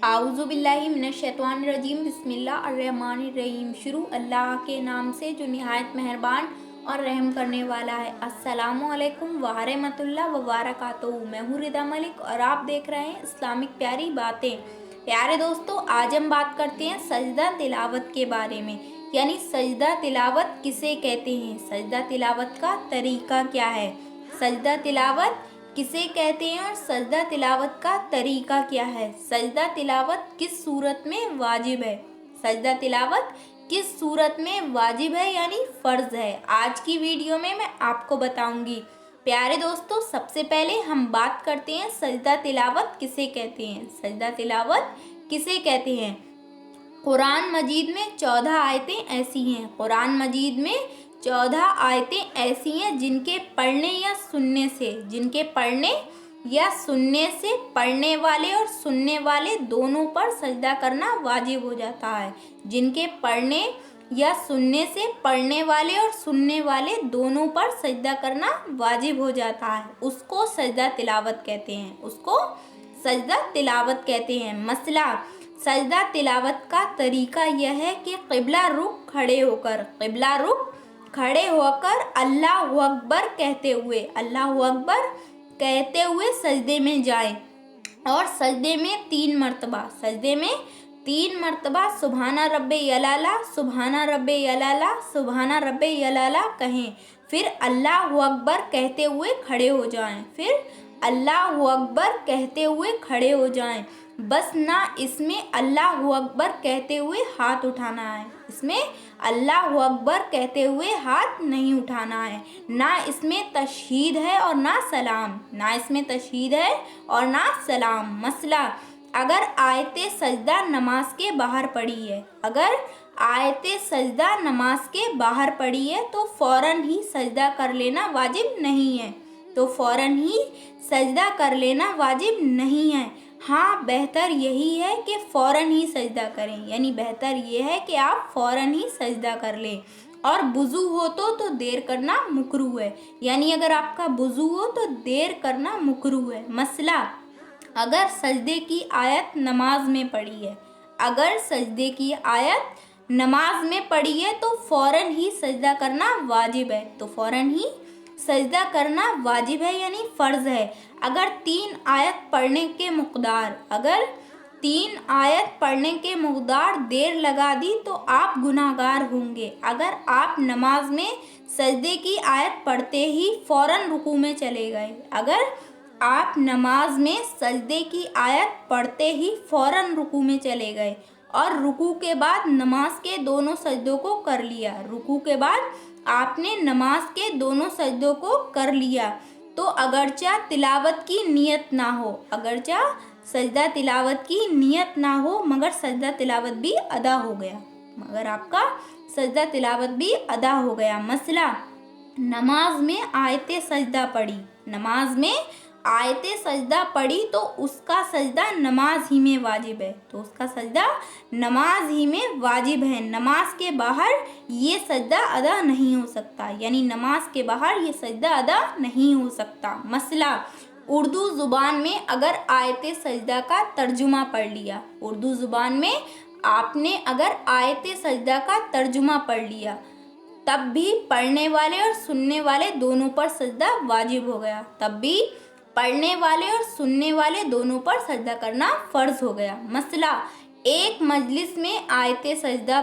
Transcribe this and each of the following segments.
आऊज़ु बिल्लाहि मिनश्शैतानिर्रजीम बिस्मिल्लाहिर्रहमानिर्रहीम। शुरू अल्लाह के नाम से जो निहायत मेहरबान और रहम करने वाला है। अस्सलामु अलैकुम व रहमतुल्लाह व बरकातहू। मैं हूँ रिदा मलिक और आप देख रहे हैं इस्लामिक प्यारी बातें। प्यारे दोस्तों, आज हम बात करते हैं सजदा तिलावत के बारे में, यानी सजदा तिलावत किसे कहते हैं, सजदा तिलावत का तरीका क्या है, सजदा तिलावत किसे कहते हैं और सजदा तिलावत का तरीका क्या है, सजदा तिलावत किस सूरत में वाजिब है, सजदा तिलावत किस सूरत में वाजिब है यानी फ़र्ज़ है। आज की वीडियो में मैं आपको बताऊंगी। प्यारे दोस्तों, सबसे पहले हम बात करते हैं सजदा तिलावत किसे कहते हैं। सजदा तिलावत किसे कहते हैं? कुरान मजीद में 14 आयतें ऐसी हैं, कुरान मजीद में 14 आयतें ऐसी हैं जिनके पढ़ने या सुनने से पढ़ने वाले और सुनने वाले दोनों पर सजदा करना वाजिब हो जाता है। जिनके पढ़ने या सुनने से पढ़ने वाले और सुनने वाले दोनों पर सजदा करना वाजिब हो जाता है, उसको सजदा तिलावत कहते हैं, उसको सजदा तिलावत कहते हैं। मसला सजदा तिलावत का तरीका यह है कि क़िबला रुख खड़े होकर अल्लाहु अकबर कहते हुए सजदे में जाएं और सजदे में 3 मरतबा सुभाना रब्बे यलाला कहें, फिर अल्लाहु अकबर कहते हुए खड़े हो जाएं, बस ना इसमें अल्लाहु अकबर कहते हुए हाथ उठाना है, इसमें अल्लाहु अकबर कहते हुए हाथ नहीं उठाना है, ना इसमें तशहीद है और ना सलाम, मसला अगर आयते सजदा नमाज के बाहर पड़ी है तो फ़ौरन ही सजदा कर लेना वाजिब नहीं है, हाँ बेहतर यही है कि फ़ौरन ही सजदा करें, यानी बेहतर ये है कि आप फ़ौरन ही सजदा कर लें। और बुज़ू हो तो देर करना मुकरूह है, यानी अगर आपका बुज़ू हो तो देर करना मुकरूह है। मसला अगर सजदे की आयत नमाज में पड़ी है तो फ़ौरन ही सजदा करना वाजिब है, यानी फ़र्ज़ है। अगर 3 आयत पढ़ने के मुक़दार देर लगा दी तो आप गुनाहगार होंगे। अगर आप नमाज में सजदे की आयत पढ़ते ही फ़ौरन रुकू में चले गए और रुकू के बाद नमाज के दोनों सजदों को कर लिया, तो अगरचा सजदा तिलावत की नियत ना हो मगर सजदा तिलावत भी अदा हो गया, मगर आपका सजदा तिलावत भी अदा हो गया। मसला नमाज में आयते सजदा पड़ी तो उसका सजदा नमाज ही में वाजिब है, नमाज के बाहर ये सजदा अदा नहीं हो सकता, यानी नमाज के बाहर ये सजदा अदा नहीं हो सकता। मसला उर्दू ज़ुबान में अगर आयते सजदा का तर्जुमा पढ़ लिया, उर्दू ज़ुबान में आपने अगर आयते सजदा का तर्जुमा पढ़ लिया, तब भी पढ़ने वाले और सुनने वाले दोनों पर सजदा वाजिब हो गया, करना फ़र्ज़ हो गया। मसला एक मजलिस में आयते सजदा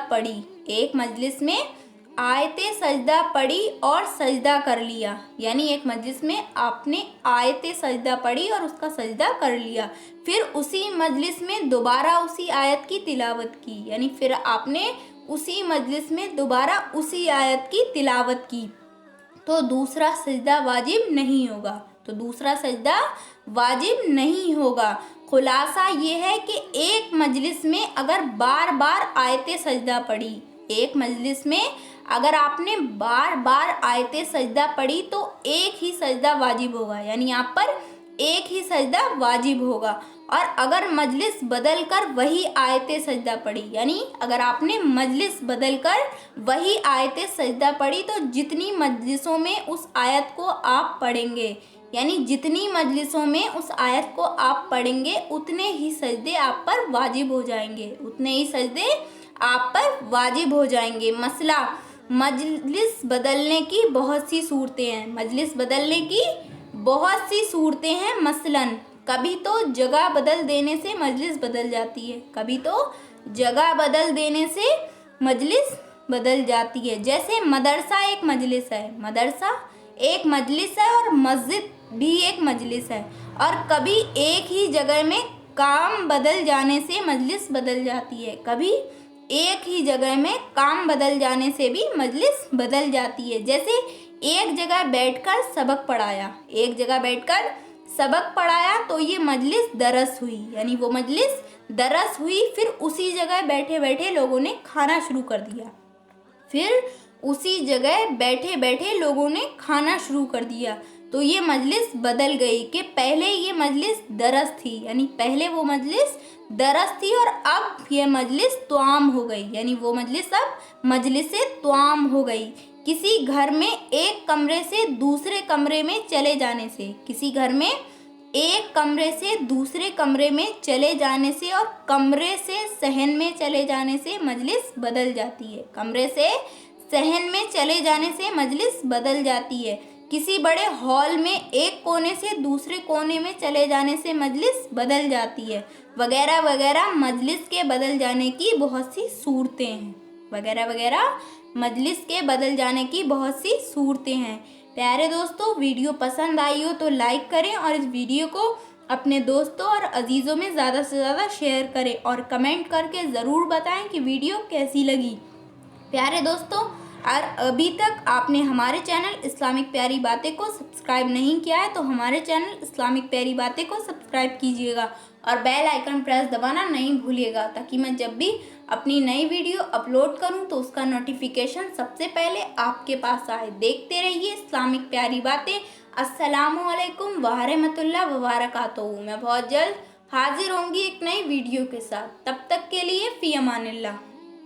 पढ़ी और सजदा कर लिया, यानी एक मजलिस में आपने आयते सजदा पढ़ी और उसका सजदा कर लिया, फिर उसी मजलिस में दोबारा उसी आयत की तिलावत की, यानी फिर आपने उसी मजलिस में दोबारा उसी आयत की तिलावत की, तो दूसरा सजदा वाजिब नहीं होगा। खुलासा ये है कि एक मजलिस में अगर बार बार आयते सजदा पढ़ी, एक मजलिस में अगर आपने बार बार आयते सजदा पढ़ी तो एक ही सजदा वाजिब होगा, यानी आप पर एक ही सजदा वाजिब होगा। और अगर मजलिस बदल कर वही आयते सजदा पढ़ी, यानी अगर आपने मजलिस बदल कर वही आयते सजदा पढ़ी तो जितनी मजलिसों में उस आयत को आप पढ़ेंगे, यानी जितनी मजलिसों में उस आयत को आप पढ़ेंगे उतने ही सजदे आप पर वाजिब हो जाएंगे, उतने ही सजदे आप पर वाजिब हो जाएंगे। मसला, मजलिस बदलने की बहुत सी सूरतें हैं। मजलिस बदलने की बहुत सी सूरतें हैं। मसलन कभी तो जगह बदल देने से मजलिस बदल जाती है, कभी तो जगह बदल देने से मजलिस बदल जाती है। जैसे मदरसा एक मजलिस है, मदरसा एक मजलिस है और मस्जिद भी एक मजलिस है। और कभी एक ही जगह में काम बदल जाने से मजलिस बदल जाती है, कभी एक ही जगह में काम बदल जाने से भी मजलिस बदल जाती है। जैसे एक जगह बैठकर सबक पढ़ाया, एक जगह बैठकर सबक पढ़ाया तो ये मजलिस दरस हुई, यानी वो मजलिस दरस हुई। फिर उसी जगह बैठे बैठे लोगों ने खाना शुरू कर दिया, फिर उसी जगह बैठे बैठे लोगों ने खाना शुरू कर दिया, तो ये मजलिस बदल गई कि पहले ये मजलिस दरस थी, यानी पहले वो मजलिस दरस थी और अब ये मजलिस त्वाम हो गई, यानी वो मजलिस अब मजलिस से त्वाम हो गई। किसी घर में एक कमरे से दूसरे कमरे में चले जाने से, किसी घर में एक कमरे से दूसरे कमरे में चले जाने से और कमरे से सहन में चले जाने से मजलिस बदल जाती है, कमरे से सहन में चले जाने से मजलिस बदल जाती है। किसी बड़े हॉल में एक कोने से दूसरे कोने में चले जाने से मजलिस बदल जाती है, वगैरह वगैरह। मजलिस के बदल जाने की बहुत सी सूरतें हैं, वगैरह वगैरह। मजलिस के बदल जाने की बहुत सी सूरतें हैं। प्यारे दोस्तों, वीडियो पसंद आई हो तो लाइक करें और इस वीडियो को अपने दोस्तों और अजीज़ों में ज़्यादा से ज़्यादा शेयर करें और कमेंट करके ज़रूर बताएं कि वीडियो कैसी लगी। प्यारे दोस्तों, और अभी तक आपने हमारे चैनल इस्लामिक प्यारी बातें को सब्सक्राइब नहीं किया है तो हमारे चैनल इस्लामिक प्यारी बातें को सब्सक्राइब कीजिएगा और बेल आइकन प्रेस दबाना नहीं भूलिएगा, ताकि मैं जब भी अपनी नई वीडियो अपलोड करूं तो उसका नोटिफिकेशन सबसे पहले आपके पास आए। देखते रहिए इस्लामिक प्यारी बातें। अस्सलामु अलैकुम व रहमतुल्लाह व बरकातहू। मैं बहुत जल्द हाजिर होंगी एक नई वीडियो के साथ। तब तक के लिए फ़ी अमानिल्लाह।